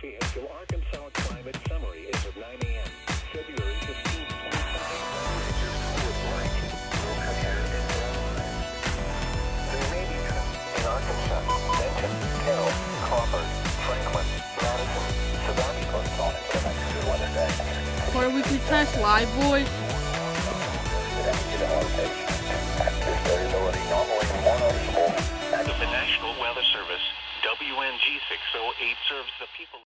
The Eskimo, Arkansas climate summary is at 9 a.m. February 15, 2025. There may be in Arkansas, Benton, Carroll, Crawford, Franklin, Madison, Sebastian, for the next good weather day. For a weekly test live, boys. This variability normally more noticeable. The National Weather Service, WNG 608, serves the people.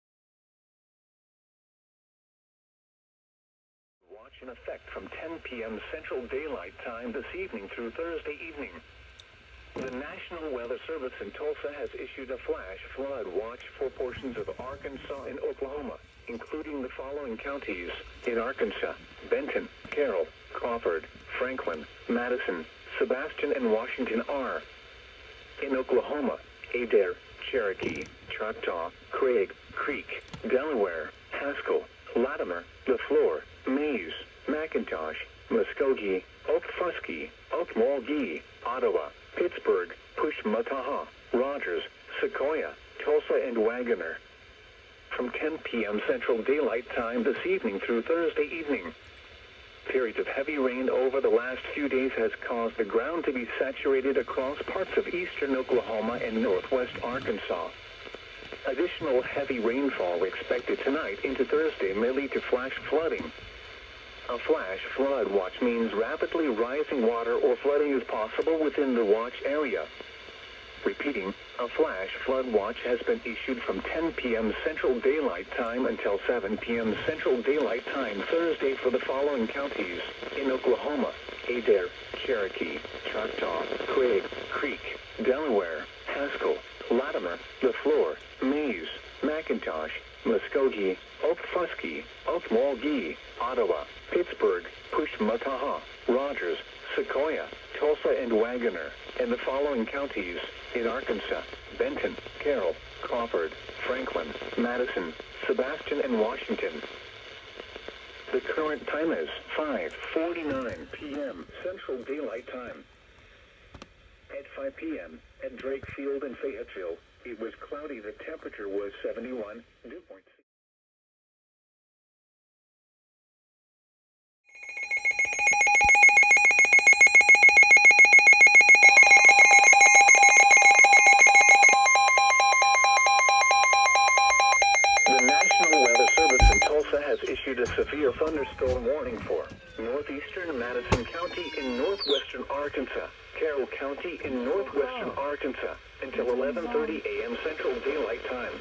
Watch in effect from 10 p.m. Central Daylight Time this evening through Thursday evening. The National Weather Service in Tulsa has issued a flash flood watch for portions of Arkansas and Oklahoma, including the following counties in Arkansas: Benton, Carroll, Crawford, Franklin, Madison, Sebastian, and Washington are. In Oklahoma, Adair, Cherokee, Choctaw, Craig, Creek, Delaware, Haskell, Latimer, LaFleur, Mays, McIntosh, Muskogee, Okfuskee, Okmulgee, Ottawa, Pittsburgh, Pushmataha, Rogers, Sequoia, Tulsa, and Wagoner. From 10 p.m. Central Daylight Time this evening through Thursday evening. Periods of heavy rain over the last few days has caused the ground to be saturated across parts of eastern Oklahoma and northwest Arkansas. Additional heavy rainfall expected tonight into Thursday may lead to flash flooding. A flash flood watch means rapidly rising water or flooding is possible within the watch area. Repeating, a flash flood watch has been issued from 10 p.m. Central Daylight Time until 7 p.m. Central Daylight Time Thursday for the following counties in Oklahoma: Adair, Cherokee, Choctaw, Craig, Creek, Delaware, Haskell, Latimer, LaFleur, Mays, McIntosh, Muskogee, Okfuskee, Okmulgee, Ottawa, Pittsburgh, Pushmataha, Rogers, Sequoia, Tulsa, and Wagoner, and the following counties in Arkansas: Benton, Carroll, Crawford, Franklin, Madison, Sebastian, and Washington. The current time is 5:49 p.m. Central Daylight Time. At 5 p.m. at Drake Field in Fayetteville, it was cloudy. The temperature was 71 dew point. The National Weather Service in Tulsa has issued a severe thunderstorm warning for northeastern Madison County in northwestern Arkansas, Carroll County in northwestern Arkansas, until 11:30 a.m. Central Daylight Time.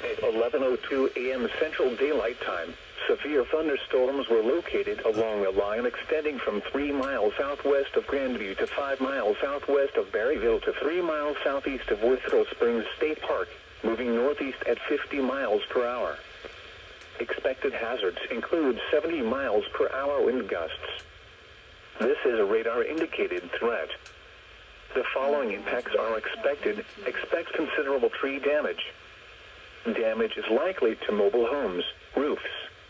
At 11:02 a.m. Central Daylight Time, severe thunderstorms were located along a line extending from 3 miles southwest of Grandview to 5 miles southwest of Berryville to 3 miles southeast of Withrow Springs State Park, moving northeast at 50 miles per hour. Expected hazards include 70 miles per hour wind gusts. This is a radar-indicated threat. The following impacts are expected. Expect considerable tree damage. Damage is likely to mobile homes, roofs,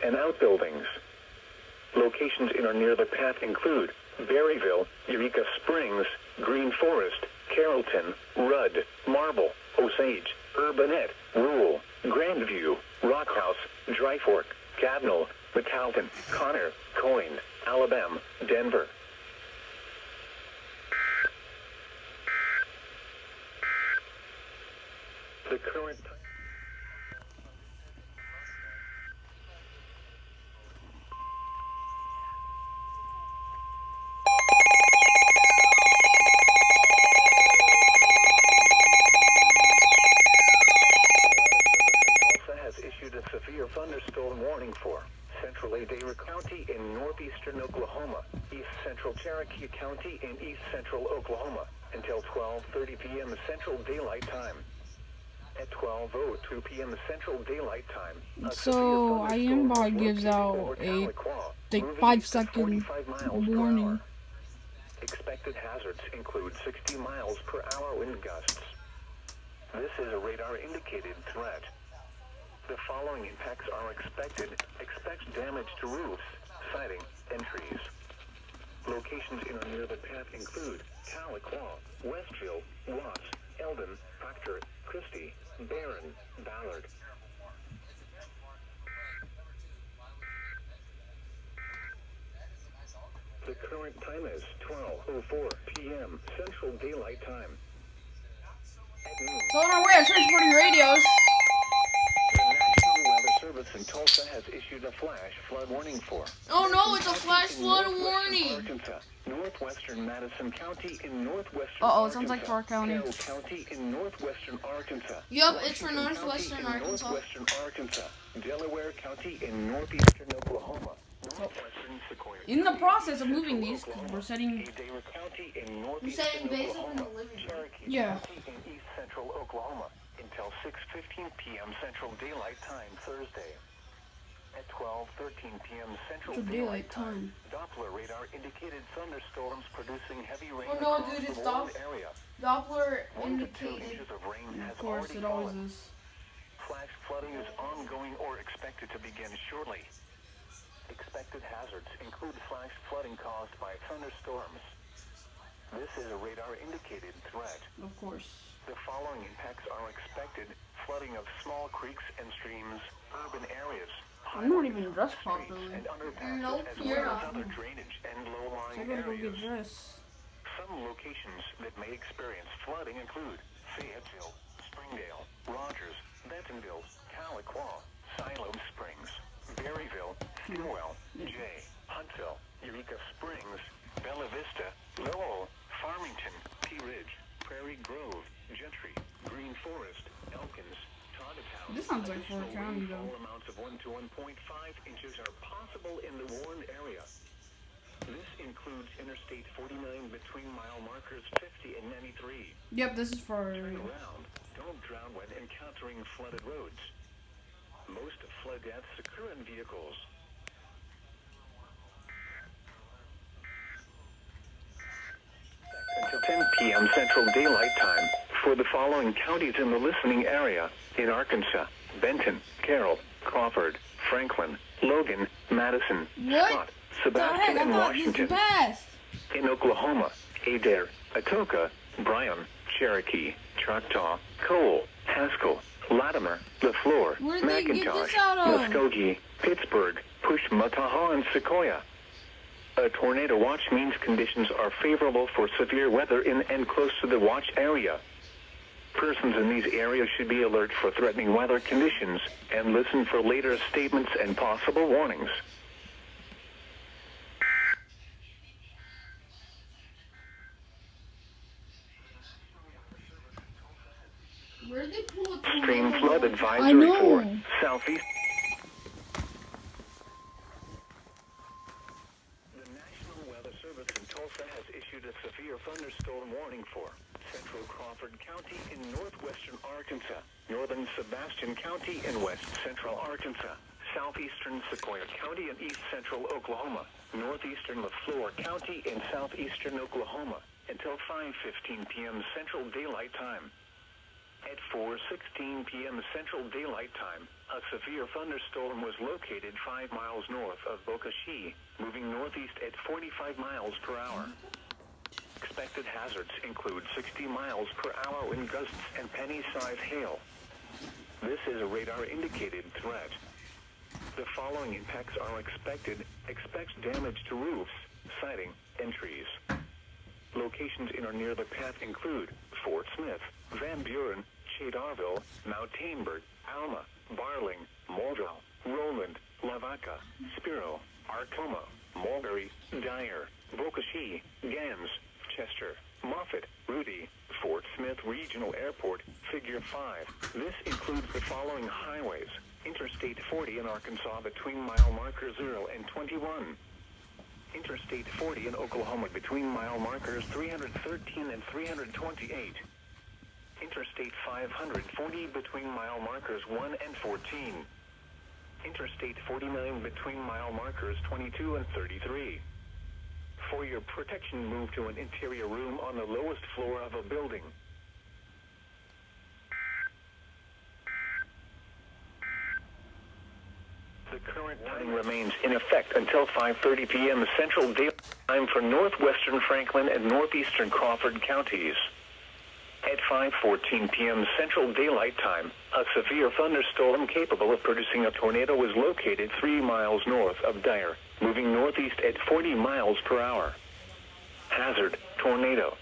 and outbuildings. Locations in or near the path include Berryville, Eureka Springs, Green Forest, Carrollton, Rudd, Marble, Osage, Urbanette, Rural, Grandview, Rockhouse, Dry Fork, Cavnall, Metalton, Connor, Coyne, Alabama, Denver. The current severe thunderstorm warning for central Adair County in northeastern Oklahoma, east central Cherokee County in east central Oklahoma, until 12:30 p.m. Central Daylight Time. At 12:02 p.m. Central Daylight Time, So IMBot gives out a 5-second warning. Expected hazards include 60 miles per hour wind gusts. This is a radar-indicated threat. The following impacts are expected. Expect damage to roofs, siding, and trees. Locations in or near the path include Tahlequah, Westville, Ross, Eldon, Proctor, Christie, Barron, Ballard. current time is 12:04 p.m. Central Daylight Time. At noon, So on our way, I started supporting radios. the National Weather Service in Tulsa has issued a flash flood warning for Oh no, it's a flash in flood northwestern warning. Arkansas, northwestern Madison County in northwestern Uh-oh, Arkansas, sounds like for our county. Carroll County in northwestern Arkansas. Yup, it's for Washington northwestern County in Arkansas. northwestern Arkansas, Delaware County in northeastern Oklahoma, northwestern Sequoia. In the process of moving these, because we're setting. Adair County in We're northeastern setting base up in the Oklahoma, living room. Cherokee Yeah. County in east central Oklahoma until 6:15 p.m. Central Daylight Time Thursday. At 12:13 p.m. Central Daylight Time, Doppler radar indicated thunderstorms producing heavy rain Oh no, across dude, the it's Warren area. Doppler 1 to 2 indicated. inches of rain has Of course, already it always fallen. is. Flash flooding is ongoing or expected to begin shortly. Expected hazards include flash flooding caused by thunderstorms. This is a radar-indicated threat. Of course. The following impacts are expected: flooding of small creeks and streams, urban areas, I'm not even dressed streets properly. and underpasses, Nope, as you're well as not. other drainage and So I low-lying gotta go get areas. dressed. Some locations that may experience flooding include Fayetteville, Springdale, Rogers, Bentonville, Tahlequah, Siloam Springs, Berryville, Stilwell, Jay, Huntsville, Eureka Springs, Bella Vista, Lowell, Farmington, Pea Ridge, Prairie Grove, Gentry, Green Forest, Elkins, Toddatown. This sounds like Fort Additional County, rainfall though. amounts of 1 to 1.5 inches are possible in the Warren area. This includes Interstate 49 between mile markers 50 and 93. Yep, this is for. Turn around. Don't drown when encountering flooded roads. Most flood deaths occur in vehicles. Until 10 p.m. Central Daylight Time for the following counties in the listening area: in Arkansas, Benton, Carroll, Crawford, Franklin, Logan, Madison, What? Scott, The heck? Sebastian, I and thought this Washington. passed. In Oklahoma, Adair, Atoka, Bryan, Cherokee, Choctaw, Cole, Haskell, Latimer, LaFleur, Where did they get McIntosh, this out of? Muskogee, Pittsburgh, Pushmataha, and Sequoia. A tornado watch means conditions are favorable for severe weather in and close to the watch area. Persons in these areas should be alert for threatening weather conditions and listen for later statements and possible warnings. Where did they pull it? Extreme flood I advisory know. for southeast. The National Weather Service in Tulsa has issued a severe thunderstorm warning for central Crawford County in northwestern Arkansas, northern Sebastian County in west central Arkansas, southeastern Sequoia County in east central Oklahoma, northeastern LaFleur County in southeastern Oklahoma until 5:15 p.m. Central Daylight Time. At 4:16 p.m. Central Daylight Time, a severe thunderstorm was located 5 miles north of Boca Chica, moving northeast at 45 miles per hour. Expected hazards include 60 miles per hour wind gusts and penny-sized hail. This is a radar-indicated threat. The following impacts are expected. Expect damage to roofs, siding, and trees. Locations in or near the path include Fort Smith, Van Buren, Chadarville, Mount Tainberg, Alma, Barling, Moldau, Roland, Lavaca, Spiro, Arkoma, Mulberry, Dyer, Boca Chica, Gans, Chester, Moffett, Rudy, Fort Smith Regional Airport, Figure 5. This includes the following highways: Interstate 40 in Arkansas between mile marker 0 and 21. Interstate 40 in Oklahoma between mile markers 313 and 328. Interstate 540 between mile markers 1 and 14. Interstate 49 between mile markers 22 and 33. For your protection, move to an interior room on the lowest floor of a building. The current time remains in effect until 5:30 p.m. Central Daylight Time for northwestern Franklin and northeastern Crawford counties. At 5:14 p.m. Central Daylight Time, a severe thunderstorm capable of producing a tornado was located 3 miles north of Dyer, moving northeast at 40 miles per hour. Hazard, tornado.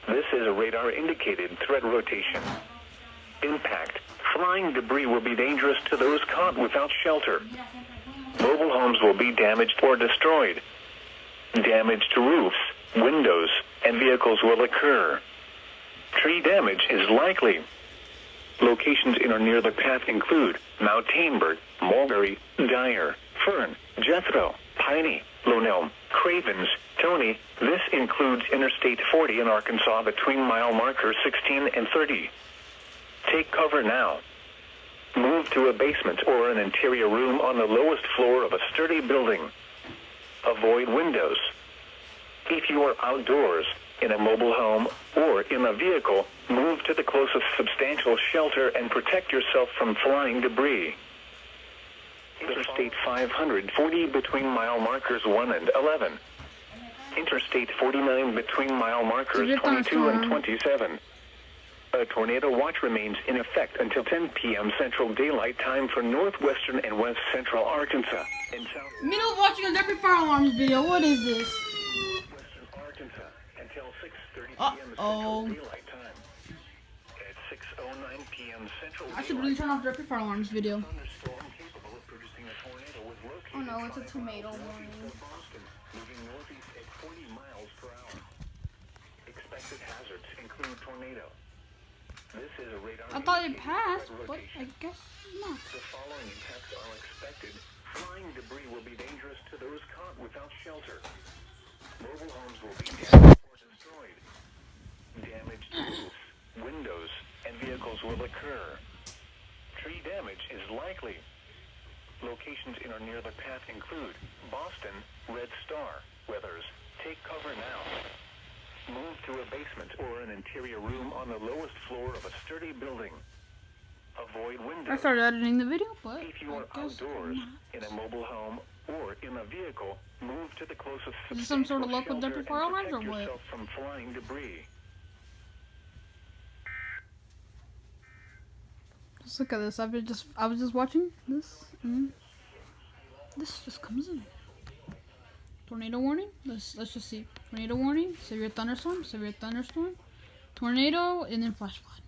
This is a radar-indicated threat rotation. Impact. Flying debris will be dangerous to those caught without shelter. Mobile homes will be damaged or destroyed. Damage to roofs, windows, and vehicles will occur. Tree damage is likely. Locations in or near the path include Mount Tainberg, Mulberry, Dyer, Fern, Jethro, Piney, Lonelm, Cravens, Tony. This includes Interstate 40 in Arkansas between mile markers 16 and 30. Take cover now. Move to a basement or an interior room on the lowest floor of a sturdy building. Avoid windows. If you are outdoors, in a mobile home, or in a vehicle, move to the closest substantial shelter and protect yourself from flying debris. Interstate 540 between mile markers 1 and 11. Interstate 49 between mile markers 22 and 27. A tornado watch remains in effect until 10 p.m. Central Daylight Time for northwestern and west central Arkansas and south. Middle of watching a Derby Fire Alarms video. What is this? Western Arkansas until 6:30 p.m. Central Daylight Time. At 6:09 p.m. Central I should really turn off Derby Fire Alarms video. Thunderstorm capable of producing a tornado with located Oh no, it's a tomato warning. Boston, moving northeast at 40 miles per hour. Expected hazards include tornado. This is a radar. I thought it passed, but I guess not. The following impacts are expected. Flying debris will be dangerous to those caught without shelter. Mobile homes will be damaged or destroyed. Damaged roofs, windows, and vehicles will occur. Tree damage is likely. Locations in or near the path include Boston, Red Star, Weathers. Take cover now. Move to a basement or an interior room on the lowest floor of a sturdy building. Avoid windows. I started editing the video, but If you are outdoors, in a mobile home, or in a vehicle, move to the closest Is this some sort of substantial local shelter Derby Fire and Alarms or protect what? yourself from flying debris. Just look at this. I was just watching this, and this just comes in. Tornado warning. Let's just see. Tornado warning. Severe thunderstorm. Severe thunderstorm. Tornado, and then flash flood.